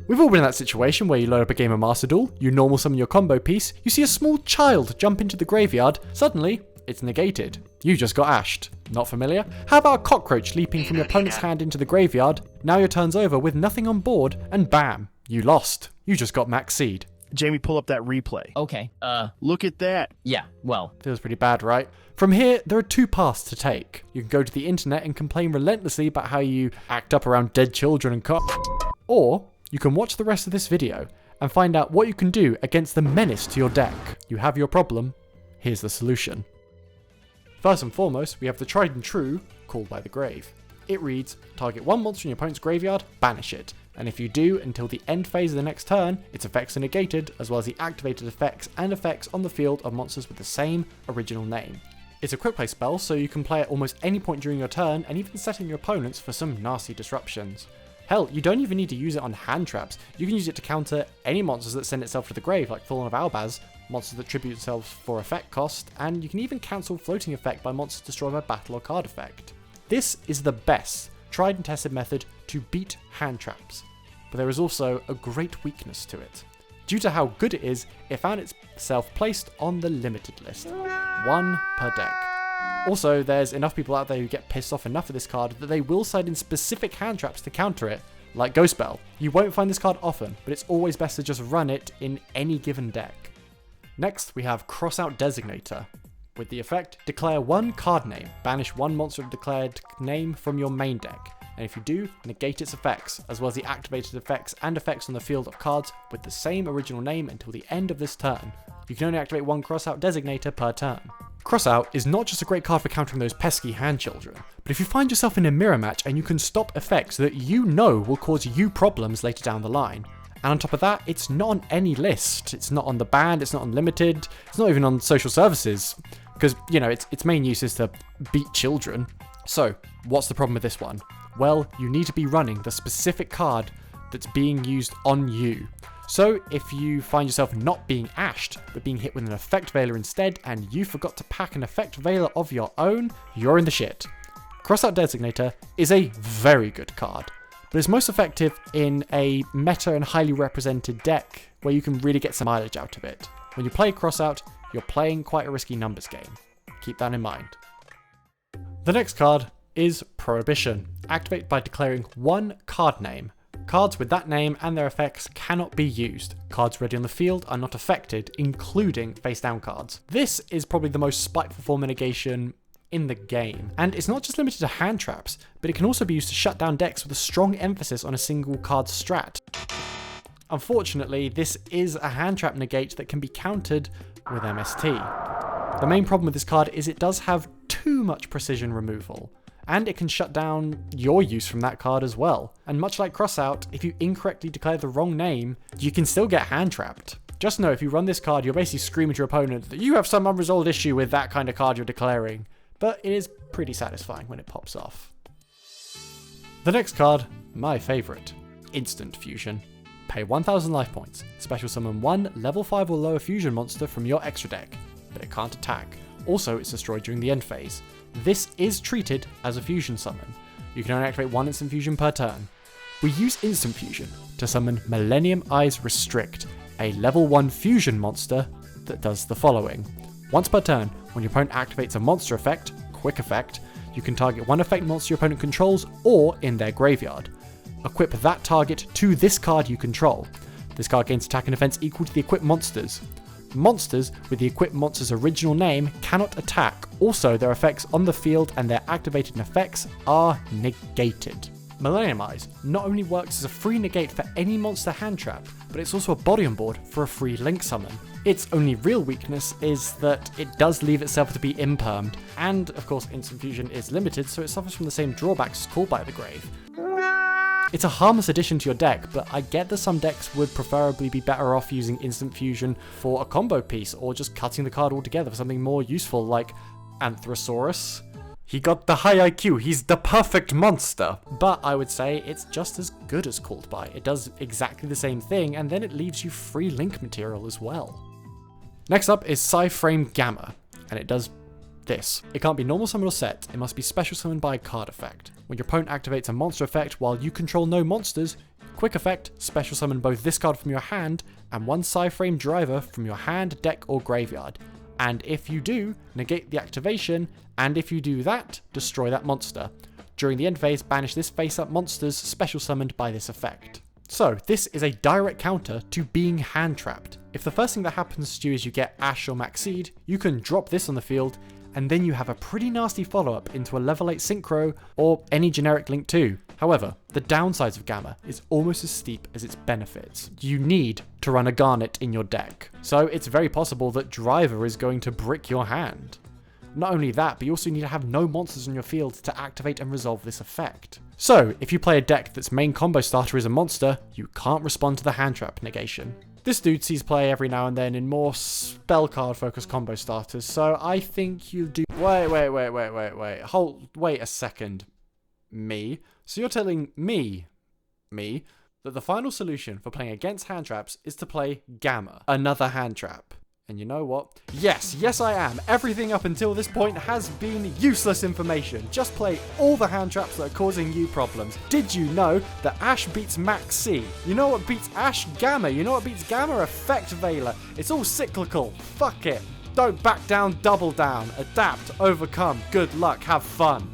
We've all been in that situation where you load up a game of Master Duel, you normal summon your combo piece, you see a small child jump into the graveyard, suddenly, it's negated. You just got ashed. Not familiar? How about a cockroach leaping from your opponent's hand into the graveyard, now your turn's over with nothing on board, and bam, you lost. You just got max seed. Jamie, pull up that replay. Okay, Look at that. yeah, well. Feels pretty bad, right? From here, there are two paths to take. You can go to the internet and complain relentlessly about how you act up around dead children and or you can watch the rest of this video and find out what you can do against the menace to your deck. You have your problem, here's the solution. First and foremost, we have the tried and true Call by the Grave. It reads, target one monster in your opponent's graveyard, banish it. And if you do, until the end phase of the next turn, its effects are negated, as well as the activated effects and effects on the field of monsters with the same original name. It's a quick play spell, so you can play at almost any point during your turn, and even set in your opponents for some nasty disruptions. Hell, you don't even need to use it on hand traps. You can use it to counter any monsters that send itself to the grave, like Fallen of Albaz, monsters that tribute themselves for effect cost, and you can even cancel floating effect by monsters destroyed by battle or card effect. This is the best, tried and tested method to beat hand traps, but there is also a great weakness to it. Due to how good it is, it found itself placed on the limited list. One per deck. Also, there's enough people out there who get pissed off enough of this card that they will side in specific hand traps to counter it, like Ghost Spell. You won't find this card often, but it's always best to just run it in any given deck. Next, we have Crossout Designator. With the effect, declare one card name, banish one monster of declared name from your main deck, and if you do, negate its effects, as well as the activated effects and effects on the field of cards with the same original name until the end of this turn. You can only activate one Crossout Designator per turn. Crossout is not just a great card for countering those pesky hand children, but if you find yourself in a mirror match and you can stop effects that you know will cause you problems later down the line. And on top of that, it's not on any list. It's not on the banned, it's not unlimited, it's not even on social services. Because, you know, its main use is to beat children. So, what's the problem with this one? Well, you need to be running the specific card that's being used on you. So, if you find yourself not being ashed, but being hit with an effect veiler instead, and you forgot to pack an effect veiler of your own, you're in the shit. Crossout Designator is a very good card, but it's most effective in a meta and highly represented deck, where you can really get some mileage out of it. When you play Crossout, you're playing quite a risky numbers game. Keep that in mind. The next card is Prohibition. Activate by declaring one card name. Cards with that name and their effects cannot be used. Cards ready on the field are not affected, including face down cards. This is probably the most spiteful form of negation in the game. And it's not just limited to hand traps, but it can also be used to shut down decks with a strong emphasis on a single card strat. Unfortunately, this is a hand trap negate that can be countered with MST. The main problem with this card is it does have too much precision removal, and it can shut down your use from that card as well. And much like Crossout, if you incorrectly declare the wrong name, you can still get hand trapped. Just know if you run this card, you're basically screaming to your opponent that you have some unresolved issue with that kind of card you're declaring, but it is pretty satisfying when it pops off. The next card, my favourite, Instant Fusion. Pay 1000 life points, special summon one level 5 or lower fusion monster from your extra deck, but it can't attack. Also, it's destroyed during the end phase. This is treated as a fusion summon. You can only activate one instant fusion per turn. We use instant fusion to summon Millennium Eyes Restrict, a level 1 fusion monster that does the following. Once per turn, when your opponent activates a monster effect, quick effect, you can target one effect monster your opponent controls or in their graveyard. Equip that target to this card you control. This card gains attack and defense equal to the equipped monsters. Monsters with the equipped monster's original name cannot attack. Also, their effects on the field and their activated effects are negated. Millennium Eyes not only works as a free negate for any monster hand trap, but it's also a body on board for a free link summon. Its only real weakness is that it does leave itself to be impermed, and of course instant fusion is limited, so it suffers from the same drawbacks as Call by the Grave. It's a harmless addition to your deck, but I get that some decks would preferably be better off using instant fusion for a combo piece, or just cutting the card altogether for something more useful like Anthrosaurus. He got the high IQ, he's the perfect monster! But I would say it's just as good as Called By. It does exactly the same thing, and then it leaves you free link material as well. Next up is PSY-Framegear, and it does this. It can't be normal summon or set, it must be special summoned by a card effect. When your opponent activates a monster effect while you control no monsters, quick effect, special summon both this card from your hand and one PSY-Frame driver from your hand, deck, or graveyard. And if you do, negate the activation, and if you do that, destroy that monster. During the end phase, banish this face-up monsters special summoned by this effect. So, this is a direct counter to being hand-trapped. If the first thing that happens to you is you get Ash or Maxx, you can drop this on the field, and then you have a pretty nasty follow-up into a level 8 Synchro or any generic Link 2. However, the downsides of Gamma is almost as steep as its benefits. You need to run a Garnet in your deck, so it's very possible that Driver is going to brick your hand. Not only that, but you also need to have no monsters on your field to activate and resolve this effect. So, if you play a deck that's main combo starter is a monster, you can't respond to the hand trap negation. This dude sees play every now and then in more spell card focused combo starters, so I think you do. Wait, wait a second. Me? So you're telling me, that the final solution for playing against hand traps is to play Gamma, another hand trap. And you know what? Yes I am. Everything up until this point has been useless information. Just play all the hand traps that are causing you problems. Did you know that Ash beats Maxx? You know what beats Ash? Gamma. You know what beats Gamma? Effect Veiler. It's all cyclical. Fuck it. Don't back down, double down. Adapt, overcome. Good luck, have fun.